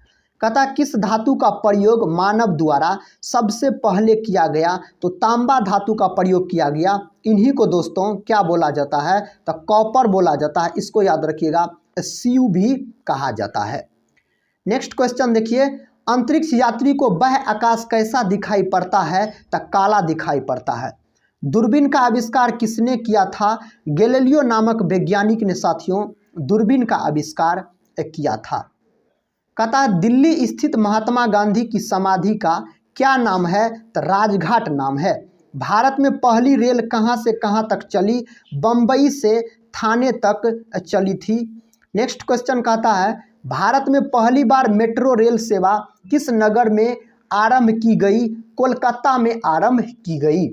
कहता किस धातु का प्रयोग मानव द्वारा सबसे पहले किया गया? तो तांबा धातु का प्रयोग किया गया। इन्हीं को दोस्तों क्या बोला जाता है? तो कॉपर बोला जाता है। इसको याद रखिएगा, Cu भी कहा जाता है। नेक्स्ट क्वेश्चन देखिए, अंतरिक्ष यात्री को वह आकाश कैसा दिखाई पड़ता है? तो काला दिखाई पड़ता है। दूरबीन का आविष्कार किसने किया था? गैलीलियो नामक वैज्ञानिक ने साथियों दूरबीन का आविष्कार किया था। कहता दिल्ली स्थित महात्मा गांधी की समाधि का क्या नाम है? तो राजघाट नाम है। भारत में पहली रेल कहां से कहां तक चली? बम्बई से थाने तक चली थी। नेक्स्ट क्वेश्चन कहता है भारत में पहली बार मेट्रो रेल सेवा किस नगर में आरंभ की गई? कोलकाता में आरंभ की गई।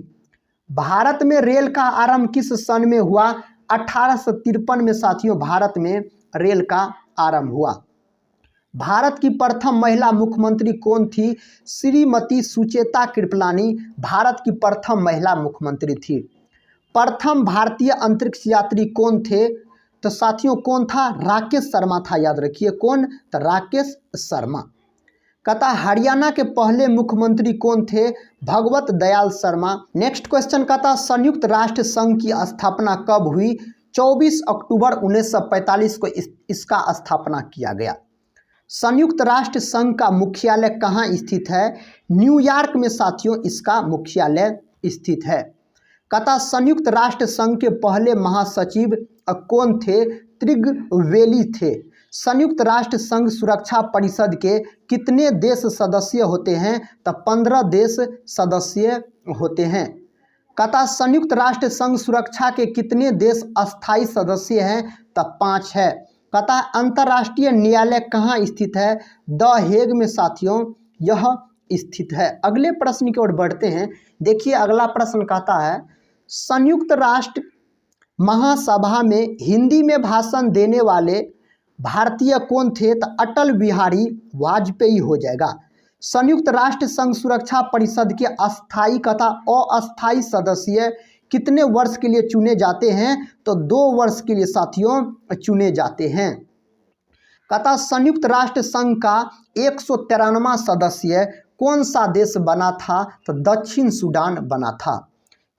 भारत में रेल का आरंभ किस सन में हुआ? 1853 में साथियों भारत में रेल का आरंभ हुआ। भारत की प्रथम महिला मुख्यमंत्री कौन थी? श्रीमती सुचेता कृपलानी भारत की प्रथम महिला मुख्यमंत्री थी। प्रथम भारतीय अंतरिक्ष यात्री कौन थे? तो साथियों कौन था? राकेश शर्मा था। याद रखिए कौन? तो राकेश शर्मा। कहता हरियाणा के पहले मुख्यमंत्री कौन थे? भगवत दयाल शर्मा। नेक्स्ट क्वेश्चन कहता संयुक्त राष्ट्र संघ की स्थापना कब हुई? 24 अक्टूबर 1945 को इसका स्थापना किया गया। संयुक्त राष्ट्र संघ का मुख्यालय कहाँ स्थित है? न्यूयॉर्क में साथियों इसका मुख्यालय स्थित है। कहता संयुक्त राष्ट्र संघ के पहले महासचिव कौन थे? त्रिगवेली थे। संयुक्त राष्ट्र संघ सुरक्षा परिषद के कितने देश सदस्य होते हैं? तो 15 देश सदस्य होते हैं। कहता संयुक्त राष्ट्र संघ सुरक्षा के कितने देश अस्थायी सदस्य हैं? तो 5 है। कहता है अंतर्राष्ट्रीय न्यायालय कहाँ स्थित है? द हेग में साथियों यह स्थित है। अगले प्रश्न की ओर बढ़ते हैं। देखिए अगला प्रश्न कहता है संयुक्त राष्ट्र महासभा में हिंदी में भाषण देने वाले भारतीय कौन थे? तो अटल बिहारी वाजपेयी हो जाएगा। संयुक्त राष्ट्र संघ सुरक्षा परिषद के अस्थायी तथा अस्थायी सदस्य कितने वर्ष के लिए चुने जाते हैं? तो 2 वर्ष के लिए साथियों चुने जाते हैं। कहता संयुक्त राष्ट्र संघ का 193वां सदस्य कौन सा देश बना था? तो दक्षिण सूडान बना था।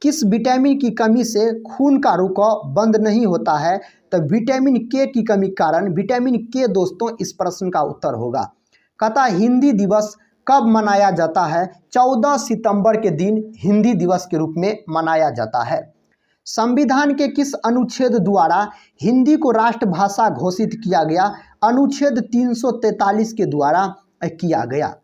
किस विटामिन की कमी से खून का रुकाव बंद नहीं होता है? तो विटामिन के की कमी के कारण। विटामिन के दोस्तों इस प्रश्न का उत्तर होगा। कहता हिंदी दिवस कब मनाया जाता है? 14 सितंबर के दिन हिंदी दिवस के रूप में मनाया जाता है। संविधान के किस अनुच्छेद द्वारा हिंदी को राष्ट्रभाषा घोषित किया गया? अनुच्छेद 343 के द्वारा किया गया।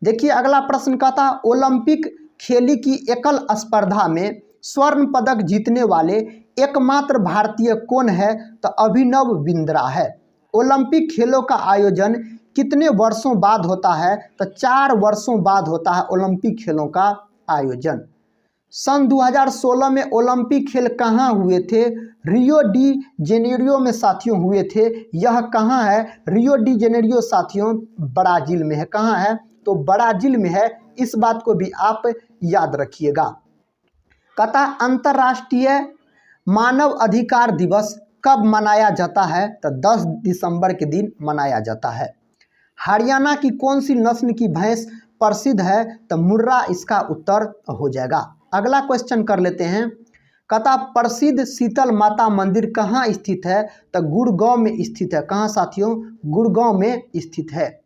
देखिए अगला प्रश्न कहता ओलंपिक खेल की एकल स्पर्धा में स्वर्ण पदक जीतने वाले एकमात्र भारतीय कौन है? तो अभिनव बिंद्रा है। ओलंपिक खेलों का आयोजन कितने वर्षों बाद होता है? तो 4 वर्षों बाद होता है ओलंपिक खेलों का आयोजन। सन 2016 में ओलंपिक खेल कहाँ हुए थे? रियो डी जेनेरियो में साथियों हुए थे। यह कहाँ है? रियो डी जेनेरियो साथियों ब्राजील में है। कहाँ है? तो ब्राजील में है। इस बात को भी आप याद रखिएगा। कहता अंतर्राष्ट्रीय मानव अधिकार दिवस कब मनाया जाता है? तो 10 दिसंबर के दिन मनाया जाता है। हरियाणा की कौन सी नस्ल की भैंस प्रसिद्ध है? तो मुर्रा इसका उत्तर हो जाएगा। अगला क्वेश्चन कर लेते हैं। कहता प्रसिद्ध शीतल माता मंदिर कहाँ स्थित है? तो गुड़गांव में स्थित है। कहाँ साथियों? गुड़गांव में स्थित है।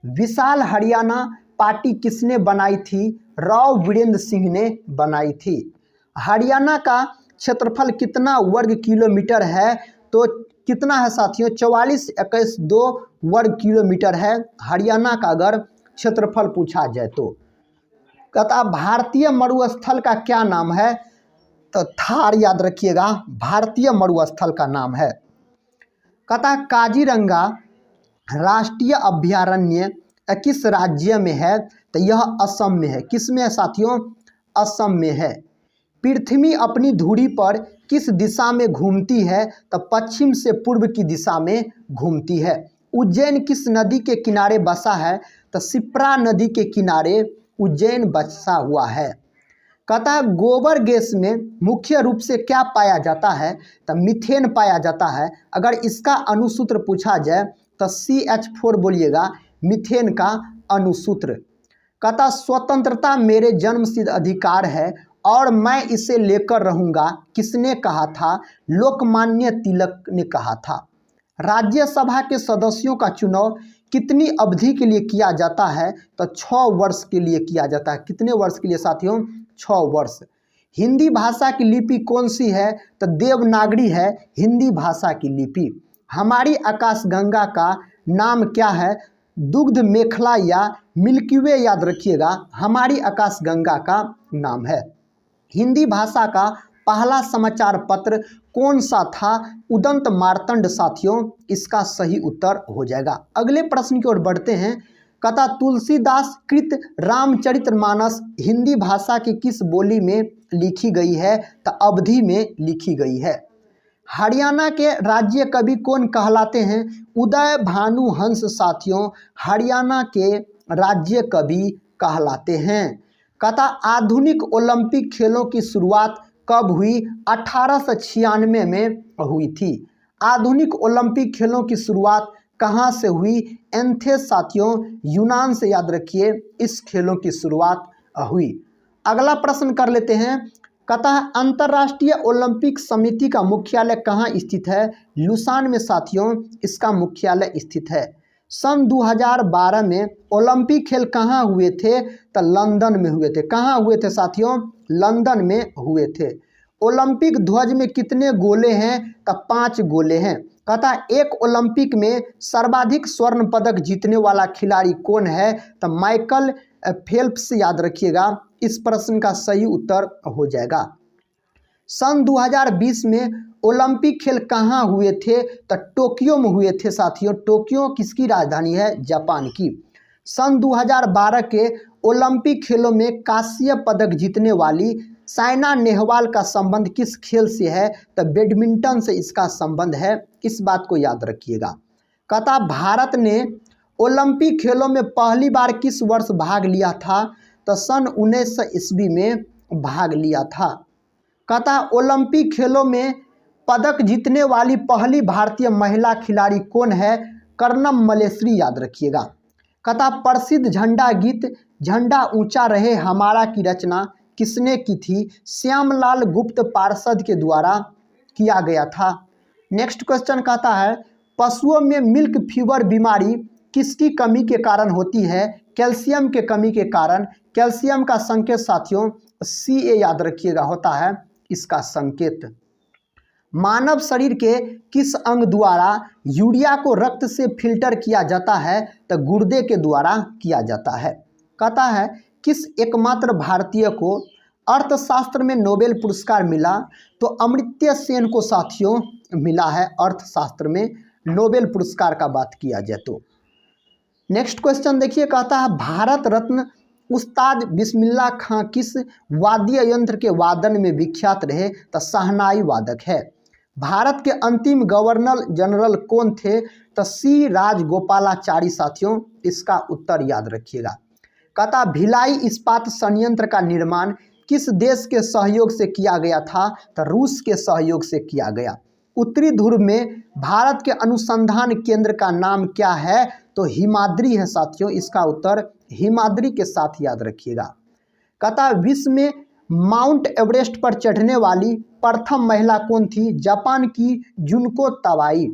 विशाल हरियाणा पार्टी किसने बनाई थी? राव वीरेंद्र सिंह ने बनाई थी। हरियाणा का क्षेत्रफल कितना वर्ग किलोमीटर है? तो कितना है साथियों? 44,21,2 वर्ग किलोमीटर है हरियाणा का अगर क्षेत्रफल पूछा जाए तो। कहता भारतीय मरुस्थल का क्या नाम है? तो थार याद रखिएगा, भारतीय मरुस्थल का नाम है। कहता काजीरंगा राष्ट्रीय अभयारण्य किस राज्य में है? तो यह असम में है। किस में है साथियों? असम में है। पृथ्वी अपनी धुरी पर किस दिशा में घूमती है? तो पश्चिम से पूर्व की दिशा में घूमती है। उज्जैन किस नदी के किनारे बसा है? तो शिप्रा नदी के किनारे उज्जैन बसा हुआ है। कहता है गोबर गैस में मुख्य रूप से क्या पाया जाता है? तो मीथेन पाया जाता है। अगर इसका अनुसूत्र पूछा जाए तो CH4 बोलिएगा, मीथेन का अनुसूत्र। कहता स्वतंत्रता मेरे जन्मसिद्ध अधिकार है और मैं इसे लेकर रहूंगा, किसने कहा था? लोकमान्य तिलक ने कहा था। राज्यसभा के सदस्यों का चुनाव कितनी अवधि के लिए किया जाता है? तो 6 वर्ष के लिए किया जाता है। कितने वर्ष के लिए साथियों? 6 वर्ष। हिंदी भाषा की लिपि कौन सी है? तो देवनागरी है हिंदी भाषा की लिपि। हमारी आकाशगंगा का नाम क्या है? दुग्ध मेखला या मिल्की वे याद रखिएगा, हमारी आकाशगंगा का नाम है। हिंदी भाषा का पहला समाचार पत्र कौन सा था? उदंत मार्तंड साथियों इसका सही उत्तर हो जाएगा। अगले प्रश्न की ओर बढ़ते हैं। कहता तुलसीदास कृत रामचरितमानस हिंदी भाषा की किस बोली में लिखी गई है? तो अवधी में लिखी गई है। हरियाणा के राज्य कवि कौन कहलाते हैं? उदय भानु हंस साथियों हरियाणा के राज्य कवि कहलाते हैं। कहता आधुनिक ओलंपिक खेलों की शुरुआत कब हुई? 1896 में हुई थी। आधुनिक ओलंपिक खेलों की शुरुआत कहाँ से हुई? एथेंस साथियों यूनान से याद रखिए इस खेलों की शुरुआत हुई। अगला प्रश्न कर लेते हैं। कहता है अंतर्राष्ट्रीय ओलंपिक समिति का मुख्यालय कहाँ स्थित है? लुसान में साथियों इसका मुख्यालय स्थित है। सन 2012 में ओलंपिक खेल कहाँ हुए थे? तो लंदन में हुए थे। कहाँ हुए थे साथियों? लंदन में हुए थे। ओलंपिक ध्वज में कितने गोले हैं? तो 5 गोले हैं। कहता एक ओलंपिक में सर्वाधिक स्वर्ण पदक जीतने वाला खिलाड़ी कौन है? तो माइकल फेल्प्स याद रखिएगा, इस प्रश्न का सही उत्तर हो जाएगा। सन 2020 में ओलंपिक खेल कहाँ हुए थे? तो टोक्यो में हुए थे साथियों। टोक्यो किसकी राजधानी है? जापान की। सन 2012 के ओलंपिक खेलों में कांस्य पदक जीतने वाली साइना नेहवाल का संबंध किस खेल से है? तो बैडमिंटन से इसका संबंध है। इस बात को याद रखिएगा। कहता भारत ने ओलंपिक खेलों में पहली बार किस वर्ष भाग लिया था? तो सन 1900 ईस्वी में भाग लिया था। कहता ओलंपिक खेलों में पदक जीतने वाली पहली भारतीय महिला खिलाड़ी कौन है? कर्णम मलेश्वरी, याद रखिएगा। कहता प्रसिद्ध झंडा गीत झंडा ऊंचा रहे हमारा की रचना किसने की थी? श्यामलाल गुप्त पार्षद के द्वारा किया गया था। नेक्स्ट क्वेश्चन कहता है पशुओं में मिल्क फीवर बीमारी किसकी कमी के कारण होती है? कैल्शियम के कमी के कारण। कैल्शियम का संकेत साथियों Ca, याद रखिएगा, होता है इसका संकेत। मानव शरीर के किस अंग द्वारा यूरिया को रक्त से फिल्टर किया जाता है? तो गुर्दे के द्वारा किया जाता है। कहता है किस एकमात्र भारतीय को अर्थशास्त्र में नोबेल पुरस्कार मिला? तो अमर्त्य सेन को साथियों मिला है अर्थशास्त्र में नोबेल पुरस्कार का बात किया जाए तो। नेक्स्ट क्वेश्चन देखिए, कहता है भारत रत्न उस्ताद बिस्मिल्लाह खां किस वाद्य यंत्र के वादन में विख्यात रहे? तो शहनाई वादक है। भारत के अंतिम गवर्नर जनरल कौन थे? तो सी राजगोपालाचारी साथियों, इसका उत्तर याद रखिएगा। कहता भिलाई इस्पात संयंत्र का निर्माण किस देश के सहयोग से किया गया था? तो रूस के सहयोग से किया गया। उत्तरी ध्रुव में भारत के अनुसंधान केंद्र का नाम क्या है? तो हिमाद्री है साथियों, इसका उत्तर हिमाद्री के साथ याद रखिएगा। कहता विश्व में माउंट एवरेस्ट पर चढ़ने वाली प्रथम महिला कौन थी? जापान की जुनको तवाई।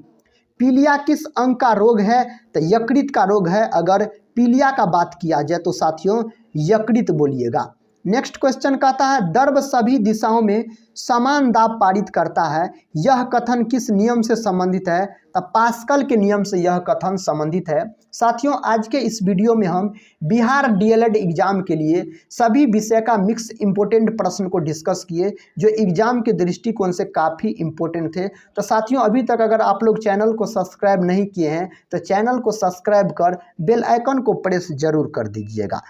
पीलिया किस अंग का रोग है? तो यकृत का रोग है। अगर पीलिया का बात किया जाए तो साथियों यकृत बोलिएगा। नेक्स्ट क्वेश्चन कहता है द्रव सभी दिशाओं में समान दाब पारित करता है, यह कथन किस नियम से संबंधित है? तो पास्कल के नियम से यह कथन संबंधित है। साथियों आज के इस वीडियो में हम बिहार डीएलएड एग्जाम के लिए सभी विषय का मिक्स इम्पोर्टेंट प्रश्न को डिस्कस किए जो एग्जाम के दृष्टिकोण से काफ़ी इम्पोर्टेंट थे। तो साथियों अभी तक अगर आप लोग चैनल को सब्सक्राइब नहीं किए हैं तो चैनल को सब्सक्राइब कर बेल आइकन को प्रेस जरूर कर दीजिएगा।